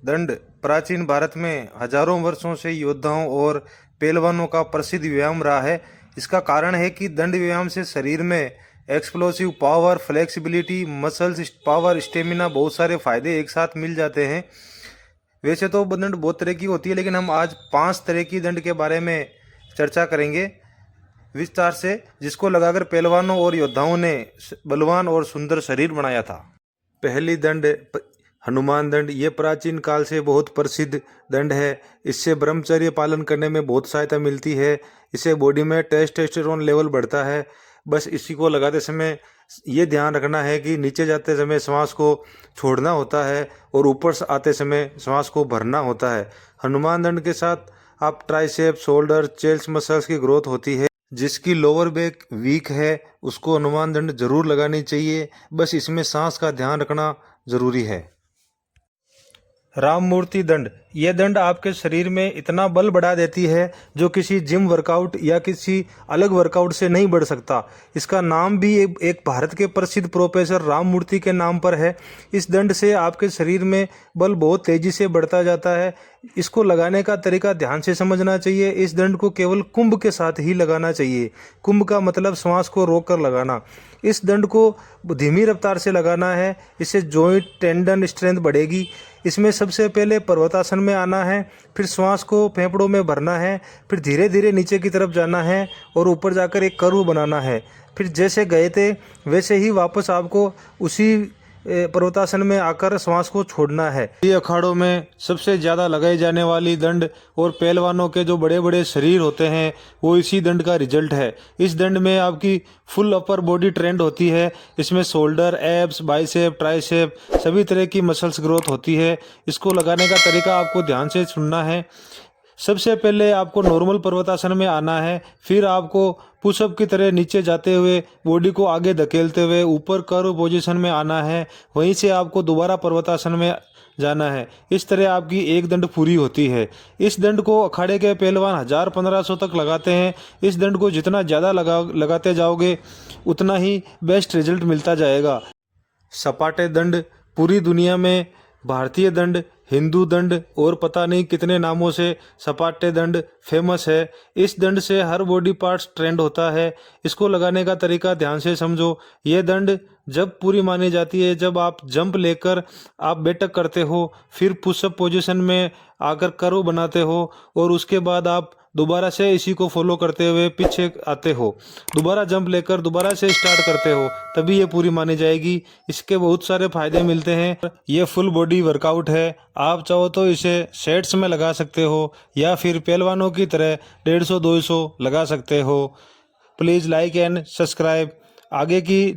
दंड प्राचीन भारत में हजारों वर्षों से योद्धाओं और पहलवानों का प्रसिद्ध व्यायाम रहा है। इसका कारण है कि दंड व्यायाम से शरीर में explosive power, flexibility, muscles power, stamina, बहुत सारे फायदे एक साथ मिल जाते हैं। वैसे तो दंड बहुत तरह की होती है, लेकिन हम आज 5 तरह की दंड के बारे में चर्चा करेंगे विस्तार से, जिसको लगाकर पहलवानों और योद्धाओं ने बलवान और सुंदर शरीर बनाया था। पहली दंड हनुमान दंड। ये प्राचीन काल से बहुत प्रसिद्ध दंड है। इससे ब्रह्मचर्य पालन करने में बहुत सहायता मिलती है। इससे बॉडी में टेस्टोस्टेरोन लेवल बढ़ता है। बस इसी को लगाते समय ये ध्यान रखना है कि नीचे जाते समय श्वास को छोड़ना होता है और ऊपर से आते समय श्वास को भरना होता है। हनुमान दंड के साथ आप ट्राइसेप, शोल्डर, चेस्ट मसल्स की ग्रोथ होती है। जिसकी लोअर बैक वीक है उसको हनुमान दंड जरूर लगानी चाहिए। बस इसमें सांस का ध्यान रखना जरूरी है। राम मूर्ति दंड। यह दंड आपके शरीर में इतना बल बढ़ा देती है जो किसी जिम वर्कआउट या किसी अलग वर्कआउट से नहीं बढ़ सकता। इसका नाम भी एक भारत के प्रसिद्ध प्रोफेसर राम मूर्ति के नाम पर है। इस दंड से आपके शरीर में बल बहुत तेजी से बढ़ता जाता है। इसको लगाने का तरीका ध्यान से समझना चाहिए। इस दंड को केवल कुंभ के साथ ही लगाना चाहिए। कुंभ का मतलब श्वास को रोक कर लगाना। इस दंड को धीमी रफ्तार से लगाना है। इससे जॉइंट, टेंडन स्ट्रेंथ बढ़ेगी। इसमें सबसे पहले पर्वतासन में आना है, फिर श्वास को फेफड़ों में भरना है, फिर धीरे धीरे नीचे की तरफ जाना है और ऊपर जाकर एक कर्व बनाना है। फिर जैसे गए थे वैसे ही वापस आपको उसी पर्वतासन में आकर श्वास को छोड़ना है। ये अखाड़ों में सबसे ज़्यादा लगाई जाने वाली दंड और पहलवानों के जो बड़े बड़े शरीर होते हैं वो इसी दंड का रिजल्ट है। इस दंड में आपकी फुल अपर बॉडी ट्रेंड होती है। इसमें शोल्डर, एब्स, बाइसेप, ट्राइसेप सभी तरह की मसल्स ग्रोथ होती है। इसको लगाने का तरीका आपको ध्यान से सुनना है। सबसे पहले आपको नॉर्मल पर्वतासन में आना है, फिर आपको पुशअप की तरह नीचे जाते हुए बॉडी को आगे धकेलते हुए ऊपर कर्व पोजीशन में आना है। वहीं से आपको दोबारा पर्वतासन में जाना है। इस तरह आपकी एक दंड पूरी होती है। इस दंड को अखाड़े के पहलवान 1000-1500 तक लगाते हैं। इस दंड को जितना ज़्यादा लगाते जाओगे उतना ही बेस्ट रिजल्ट मिलता जाएगा। सपाटे दंड। पूरी दुनिया में भारतीय दंड, हिंदू दंड और पता नहीं कितने नामों से सपाटे दंड फेमस है। इस दंड से हर बॉडी पार्ट्स ट्रेंड होता है। इसको लगाने का तरीका ध्यान से समझो। यह दंड जब पूरी मानी जाती है जब आप जंप लेकर आप बैठक करते हो, फिर पुशअप पोजीशन में आकर कर्व बनाते हो और उसके बाद आप दोबारा से इसी को फॉलो करते हुए पीछे आते हो, दोबारा जंप लेकर दोबारा से स्टार्ट करते हो, तभी ये पूरी मानी जाएगी। इसके बहुत सारे फायदे मिलते हैं। ये फुल बॉडी वर्कआउट है। आप चाहो तो इसे सेट्स में लगा सकते हो या फिर पहलवानों की तरह 150-200 लगा सकते हो। Please like and subscribe. आगे की